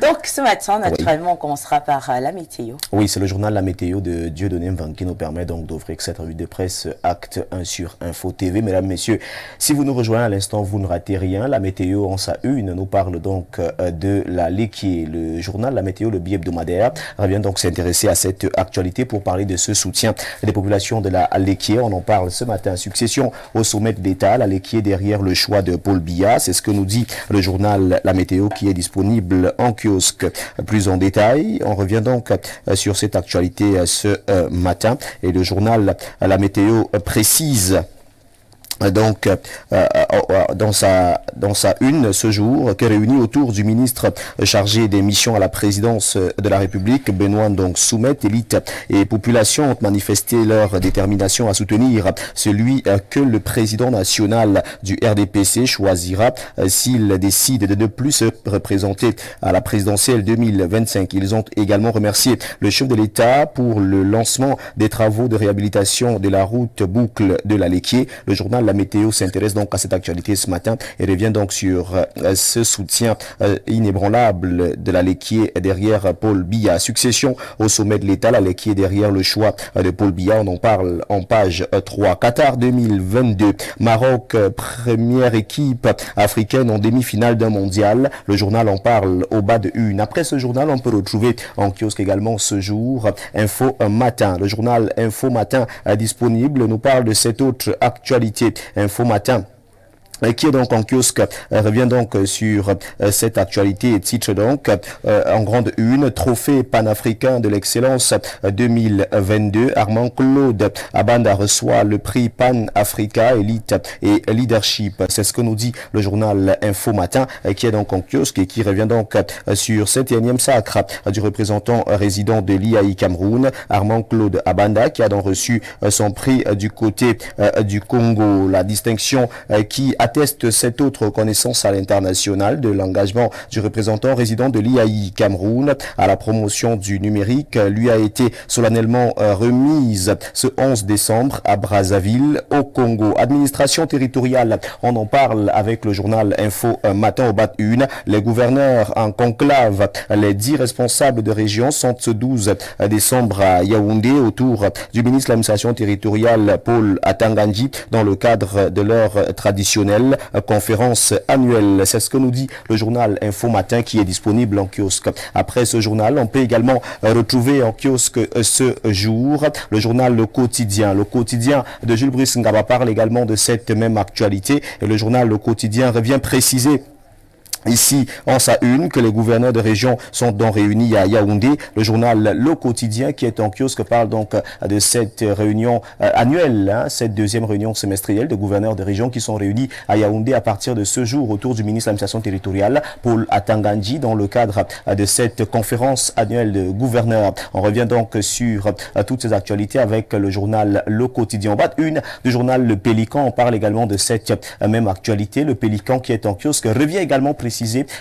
Donc ce matin, naturellement, on commencera par la météo. Oui, c'est le journal La Météo de Dieudonné Mvan qui nous permet donc d'ouvrir cette revue de presse Acte 1 sur Info TV. Mesdames, Messieurs, si vous nous rejoignez à l'instant, vous ne ratez rien. La Météo en sa une nous parle donc de la L'Équier. Le journal La Météo, le billet hebdomadaire, revient donc s'intéresser à cette actualité pour parler de ce soutien des populations de la L'Équier. On en parle ce matin. Succession au sommet de l'État, la L'Équier derrière le choix de Paul Biya. C'est ce que nous dit le journal La Météo qui est disponible en kiosque. Plus en détail, on revient donc sur cette actualité ce matin et le journal La Météo précise donc dans sa une ce jour qui est réunie autour du ministre chargé des missions à la présidence de la République, Benoît donc Soumet. Élite et population ont manifesté leur détermination à soutenir celui que le président national du RDPC choisira s'il décide de ne plus se représenter à la présidentielle 2025. Ils ont également remercié le chef de l'État pour le lancement des travaux de réhabilitation de la route boucle de la L'Équier. Le journal La Météo s'intéresse donc à cette actualité ce matin et revient donc sur ce soutien inébranlable de la L'Équier derrière Paul Biya. Succession au sommet de l'État, la L'Équier derrière le choix de Paul Biya. On en parle en page 3. Qatar 2022. Maroc, première équipe africaine en demi-finale d'un mondial. Le journal en parle au bas de une. Après ce journal, on peut retrouver en kiosque également ce jour Info Matin. Le journal Info Matin disponible nous parle de cette autre actualité. Info Matin qui est donc en kiosque, revient donc sur cette actualité et titre donc en grande une, trophée panafricain de l'excellence 2022. Armand Claude Abanda reçoit le prix Pan-Africa Elite et Leadership. C'est ce que nous dit le journal Info Matin qui est donc en kiosque et qui revient donc sur cet énième sacre du représentant résident de l'IAI Cameroun, Armand Claude Abanda, qui a donc reçu son prix du côté du Congo. La distinction qui atteste cette autre reconnaissance à l'international de l'engagement du représentant résident de l'IAI Cameroun à la promotion du numérique lui a été solennellement remise ce 11 décembre à Brazzaville au Congo. Administration territoriale, on en parle avec le journal Info Matin au bas une. Les gouverneurs en conclave, les 10 responsables de région sont ce 12 décembre à Yaoundé autour du ministre de l'administration territoriale Paul Atanganji dans le cadre de leur traditionnelle conférence annuelle. C'est ce que nous dit le journal Info Matin qui est disponible en kiosque. Après ce journal, on peut également retrouver en kiosque ce jour le journal Le Quotidien. Le Quotidien de Jules Brice Ngaba parle également de cette même actualité et le journal Le Quotidien revient préciser ici, en sa une, que les gouverneurs de région sont donc réunis à Yaoundé. Le journal Le Quotidien, qui est en kiosque, parle donc de cette réunion annuelle, cette deuxième réunion semestrielle de gouverneurs de région qui sont réunis à Yaoundé à partir de ce jour autour du ministre de l'administration territoriale, Paul Atanganji, dans le cadre de cette conférence annuelle de gouverneurs. On revient donc sur toutes ces actualités avec le journal Le Quotidien. En bas une du journal Le Pélican, on parle également de cette même actualité. Le Pélican, qui est en kiosque, revient également préciser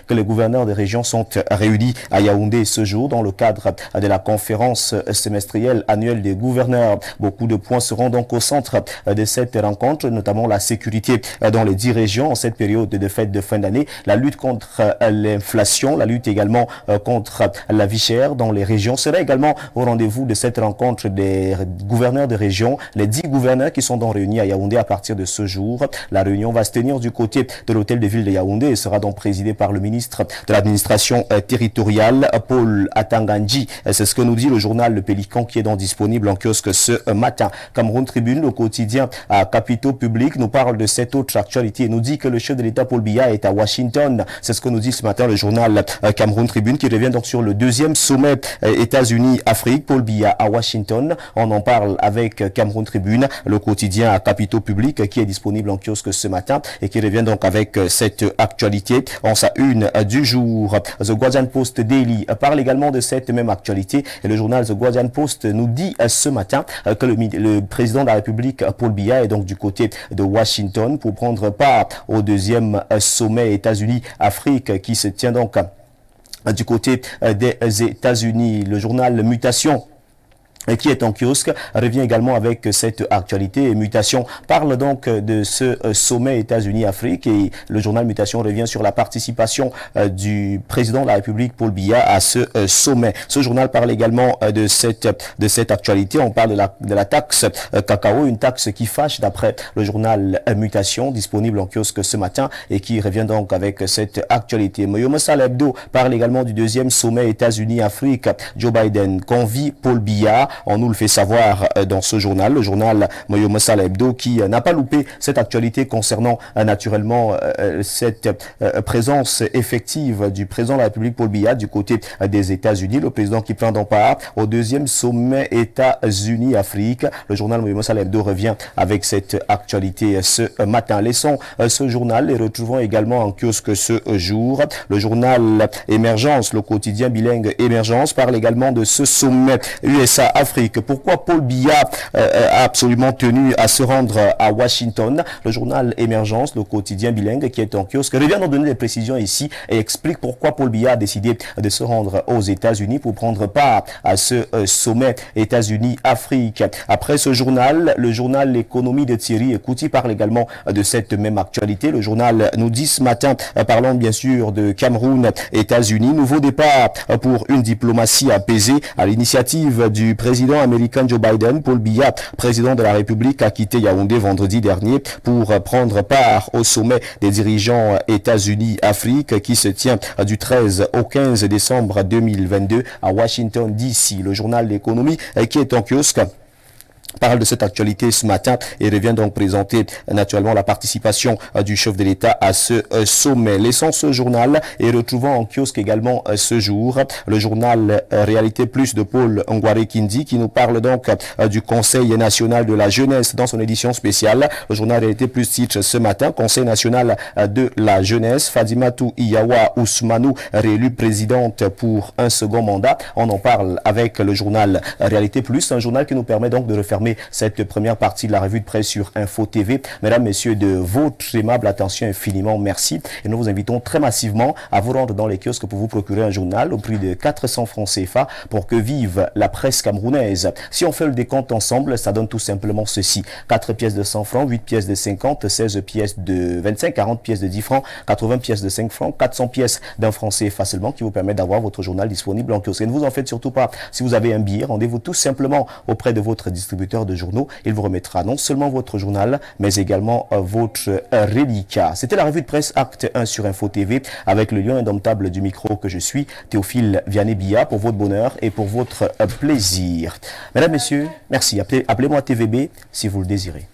que les gouverneurs des régions sont réunis à Yaoundé ce jour dans le cadre de la conférence semestrielle annuelle des gouverneurs. Beaucoup de points seront donc au centre de cette rencontre, notamment la sécurité dans les 10 régions en cette période de fête de fin d'année, la lutte contre l'inflation, la lutte également contre la vie chère dans les régions. Sera également au rendez-vous de cette rencontre des gouverneurs de région, les 10 gouverneurs qui sont donc réunis à Yaoundé à partir de ce jour. La réunion va se tenir du côté de l'hôtel de ville de Yaoundé et sera donc présidée par le ministre de l'administration territoriale, Paul Atanganji. C'est ce que nous dit le journal Le Pélican qui est donc disponible en kiosque ce matin. Cameroun Tribune, le quotidien à Capitaux Public, nous parle de cette autre actualité et nous dit que le chef de l'État Paul Biya est à Washington. C'est ce que nous dit ce matin le journal Cameroun Tribune qui revient donc sur le deuxième sommet États-Unis-Afrique. Paul Biya à Washington. On en parle avec Cameroun Tribune, le quotidien à Capitaux Public qui est disponible en kiosque ce matin et qui revient donc avec cette actualité en sa une du jour. The Guardian Post Daily parle également de cette même actualité et le journal The Guardian Post nous dit ce matin que le président de la République Paul Biya est donc du côté de Washington pour prendre part au deuxième sommet États-Unis-Afrique qui se tient donc du côté des États-Unis. Le journal Mutation qui est en kiosque, revient également avec cette actualité. Mutation parle donc de ce sommet États-Unis-Afrique et le journal Mutation revient sur la participation du président de la République, Paul Biya, à ce sommet. Ce journal parle également de cette actualité. On parle de la taxe cacao, une taxe qui fâche d'après le journal Mutation, disponible en kiosque ce matin et qui revient donc avec cette actualité. Moyo Saleh Hebdo parle également du deuxième sommet États-Unis-Afrique. Joe Biden convie Paul Biya. On nous le fait savoir dans ce journal, le journal Moyo Saleh Hebdo, qui n'a pas loupé cette actualité concernant naturellement cette présence effective du président de la République Paul Biya du côté des États-Unis, le président qui prend donc part au deuxième sommet États-Unis-Afrique. Le journal Moyo Saleh Hebdo revient avec cette actualité ce matin. Laissons ce journal et retrouvons également en kiosque ce jour le journal Émergence, le quotidien bilingue Émergence, parle également de ce sommet USA-Afrique. Pourquoi Paul Biya a absolument tenu à se rendre à Washington? Le journal Émergence, le quotidien bilingue qui est en kiosque, revient nous donner des précisions ici et explique pourquoi Paul Biya a décidé de se rendre aux États-Unis pour prendre part à ce sommet États-Unis-Afrique. Après ce journal, le journal L'économie de Thierry Ekouti parle également de cette même actualité. Le journal nous dit ce matin, parlons bien sûr de Cameroun, États-Unis, nouveau départ pour une diplomatie apaisée à l'initiative du président américain Joe Biden. Paul Biya, président de la République, a quitté Yaoundé vendredi dernier pour prendre part au sommet des dirigeants États-Unis-Afrique qui se tient du 13 au 15 décembre 2022 à Washington DC. Le journal L'économie qui est en kiosque parle de cette actualité ce matin et revient donc présenter naturellement la participation du chef de l'État à ce sommet. Laissons ce journal et retrouvons en kiosque également ce jour le journal Réalité Plus de Paul Ngware Kindi qui nous parle donc du Conseil national de la jeunesse dans son édition spéciale. Le journal Réalité Plus titre ce matin Conseil national de la jeunesse, Fadimatou Iyawa Ousmanou réélue présidente pour un second mandat. On en parle avec le journal Réalité Plus, un journal qui nous permet donc de refermer cette première partie de la revue de presse sur Info TV. Mesdames, Messieurs, de votre aimable attention, infiniment merci. Et nous vous invitons très massivement à vous rendre dans les kiosques pour vous procurer un journal au prix de 400 francs CFA pour que vive la presse camerounaise. Si on fait le décompte ensemble, ça donne tout simplement ceci. 4 pièces de 100 francs, 8 pièces de 50, 16 pièces de 25, 40 pièces de 10 francs, 80 pièces de 5 francs, 400 pièces d'un franc CFA seulement qui vous permet d'avoir votre journal disponible en kiosque. Et ne vous en faites surtout pas. Si vous avez un billet, rendez-vous tout simplement auprès de votre distributeur de journaux. Il vous remettra non seulement votre journal, mais également votre reliquat. C'était la revue de presse Acte 1 sur Info TV avec le lion indomptable du micro que je suis, Théophile Vianney-Biya, pour votre bonheur et pour votre plaisir. Mesdames, Messieurs, merci. Appelez-moi TVB si vous le désirez.